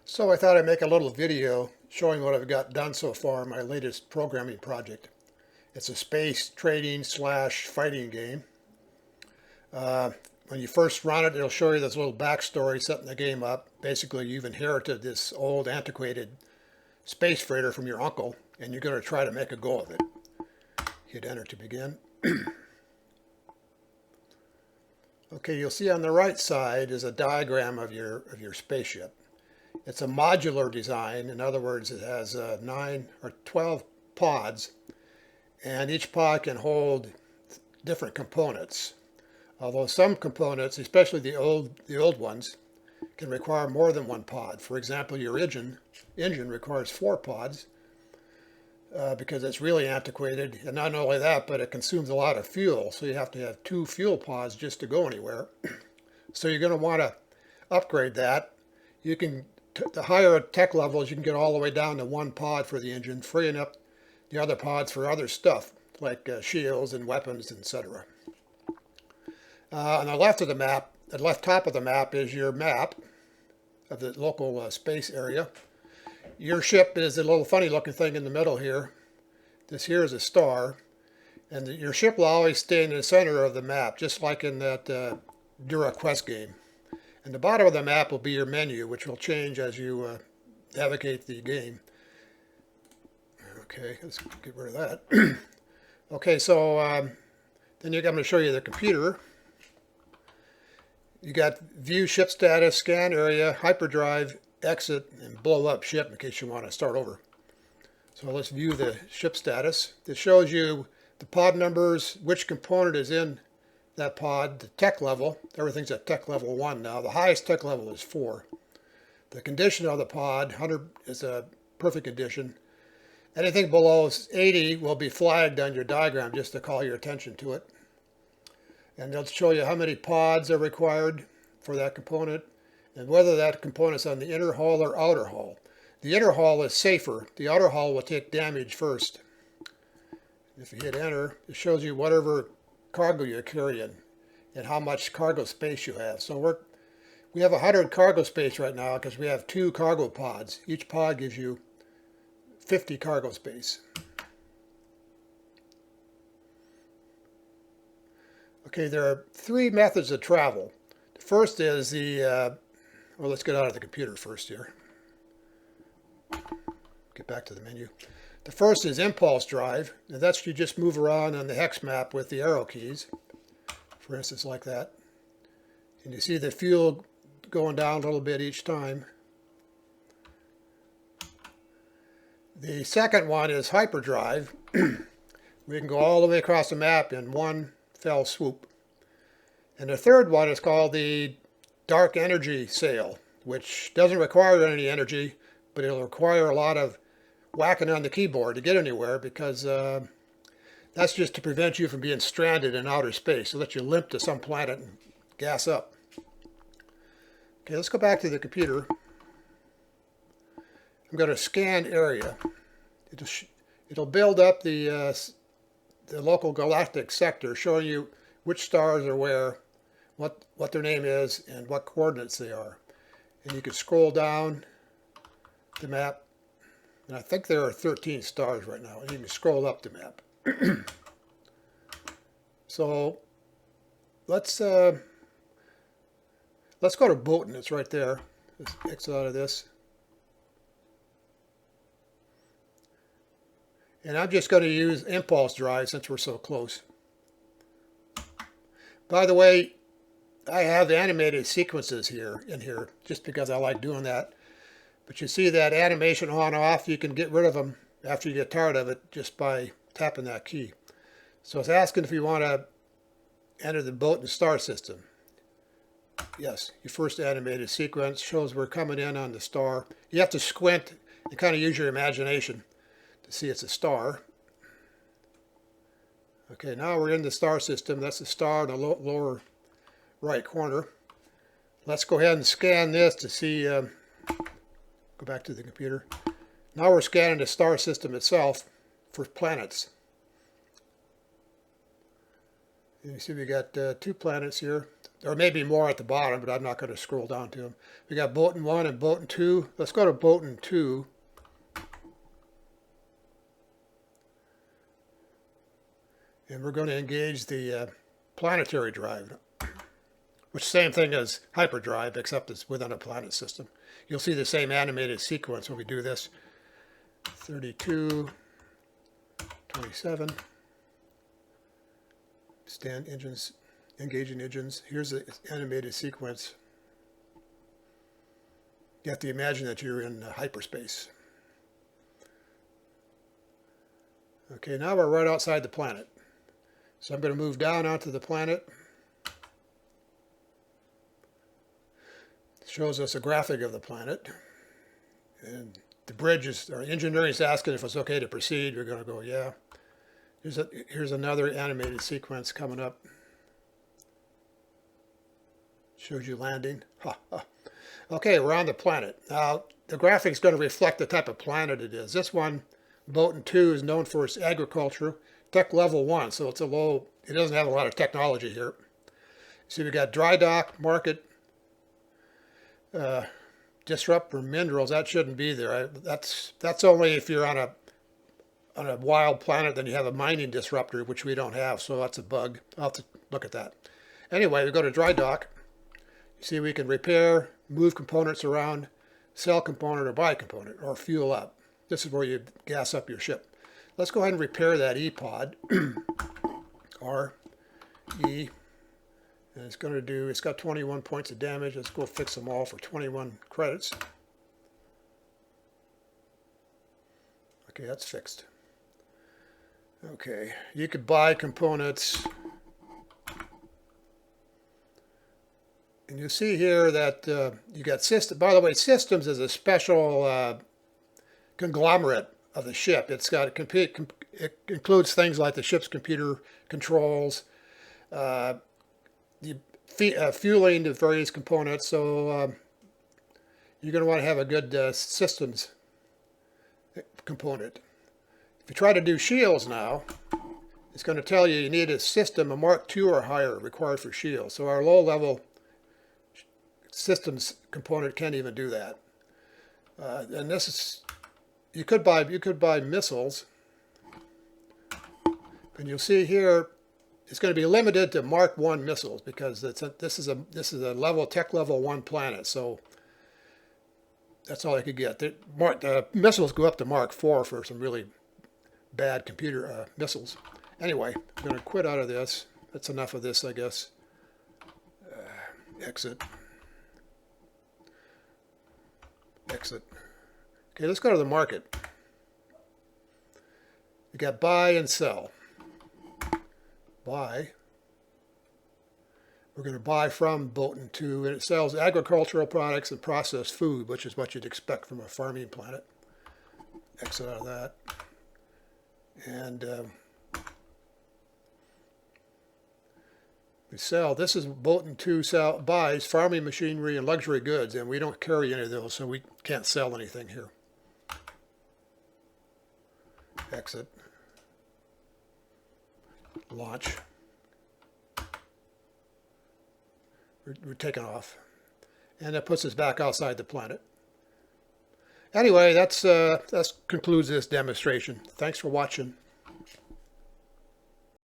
So I thought I'd make a little video showing what I've got done so far in my latest programming project. It's a space trading slash fighting game. When you first run it, it'll show you this little backstory setting the game up. Basically, you've inherited this old antiquated space freighter from your uncle, and you're going to try to make a go of it. Hit enter to begin. Okay, you'll see on the right side is a diagram of your spaceship. It's a modular design. In other words, it has 9 or 12 pods, and each pod can hold different components. Although some components, especially the old ones, can require more than one pod. For example, your engine requires 4 pods because it's really antiquated. And not only that, but it consumes a lot of fuel. So you have to have 2 fuel pods just to go anywhere. So you're going to want to upgrade that. You can, the higher tech levels, you can get all the way down to 1 pod for the engine, freeing up the other pods for other stuff like shields and weapons, etc. On the left of the map, the left top of the map is your map of the local space area. Your ship is a little funny looking thing in the middle here. This here is a star, and your ship will always stay in the center of the map, just like in that Dura Quest game. And the bottom of the map will be your menu, which will change as you navigate the game. Okay, let's get rid of that. Okay, so then I'm going to show you the computer. You got view ship status, scan area, hyperdrive, exit, and blow up ship in case you want to start over. So let's view the ship status. This shows you the pod numbers, which component is in that pod, the tech level. Everything's at tech level 1 now. The highest tech level is 4. The condition of the pod, 100 is a perfect condition. Anything below 80 will be flagged on your diagram just to call your attention to it. And they'll show you how many pods are required for that component and whether that component's on the inner hull or outer hull. The inner hull is safer. The outer hull will take damage first. If you hit enter, it shows you whatever cargo you're carrying and how much cargo space you have. So we have 100 cargo space right now because we have 2 cargo pods. Each pod gives you 50 cargo space. Okay, there are 3 methods of travel. The first is well, let's get out of the computer first here. Get back to the menu. The first is impulse drive, and that's you just move around on the hex map with the arrow keys, for instance, like that. And you see the fuel going down a little bit each time. The second one is hyperdrive. We can go all the way across the map in one fell swoop. And the third one is called the dark energy sail, which doesn't require any energy, but it'll require a lot of whacking on the keyboard to get anywhere because that's just to prevent you from being stranded in outer space. So let you limp to some planet and gas up. Okay, let's go back to the computer. I'm going to scan area. It'll build up the local galactic sector, showing you which stars are where, what their name is, and what coordinates they are. And you can scroll down the map, and I think there are 13 stars right now. And you can scroll up the map. So let's go to Boatin'. It's right there. Let's exit out of this. And I'm just going to use impulse drive since we're so close. By the way, I have animated sequences in here just because I like doing that. But you see that animation on off, you can get rid of them after you get tired of it just by tapping that key. So it's asking if you want to enter the Boatin' star system. Yes, your first animated sequence shows we're coming in on the star. You have to squint and kind of use your imagination to see it's a star. Okay, now we're in the star system. That's the star in the lower right corner. Let's go ahead and scan this to see, go back to the computer. Now we're scanning the star system itself for planets. And you see we got 2 planets here. There may be more at the bottom, but I'm not going to scroll down to them. We got Boatin 1 and Boatin 2. Let's go to Boatin 2. And we're going to engage the planetary drive, which is the same thing as hyperdrive, except it's within a planet system. You'll see the same animated sequence when we do this. 32, 27. Stand engines, engaging engines. Here's the animated sequence. You have to imagine that you're in hyperspace. Okay, now we're right outside the planet. So I'm going to move down onto the planet. It shows us a graphic of the planet. And the bridge is, our engineering is asking if it's okay to proceed. We're going to go, yeah. Here's another animated sequence coming up. Shows you landing. Ha, ha. Okay, we're on the planet. Now, the graphic's going to reflect the type of planet it is. This one, Boatin 2, is known for its agriculture. Tech level 1, so it's a low, it doesn't have a lot of technology here. See, we got dry dock, market, disrupt for minerals. That shouldn't be there. That's only if you're on a wild planet, then you have a mining disruptor, which we don't have, so that's a bug. I'll have to look at that. Anyway, we go to dry dock. You see, we can repair, move components around, sell component or buy component, or fuel up. This is where you gas up your ship. Let's go ahead and repair that E-pod. R-E. And it's going to do, it's got 21 points of damage. Let's go fix them all for 21 credits. Okay, that's fixed. Okay, you could buy components. And you see here that you got system. By the way, systems is a special conglomerate of the ship. It's got it includes things like the ship's computer controls, the fueling the various components. So you're going to want to have a good systems component. If you try to do shields now, it's going to tell you need a system, a Mark II or higher required for shields. So our low-level systems component can't even do that. And this is, you could buy missiles, and you'll see here it's going to be limited to Mark I missiles because this is a tech level 1 planet. So that's all I could get. The missiles go up to Mark IV for some really bad computer missiles. Anyway, I'm going to quit out of this. That's enough of this, I guess. Exit. Exit. Okay, let's go to the market. You got buy and sell. Buy. We're going to buy from Boatin 2, and it sells agricultural products and processed food, which is what you'd expect from a farming planet. Exit out of that. And we sell. This is Boatin 2 buys farming machinery and luxury goods, and we don't carry any of those, so we can't sell anything here. Exit. Launch. We're taking off. And that puts us back outside the planet. Anyway, that concludes this demonstration. Thanks for watching.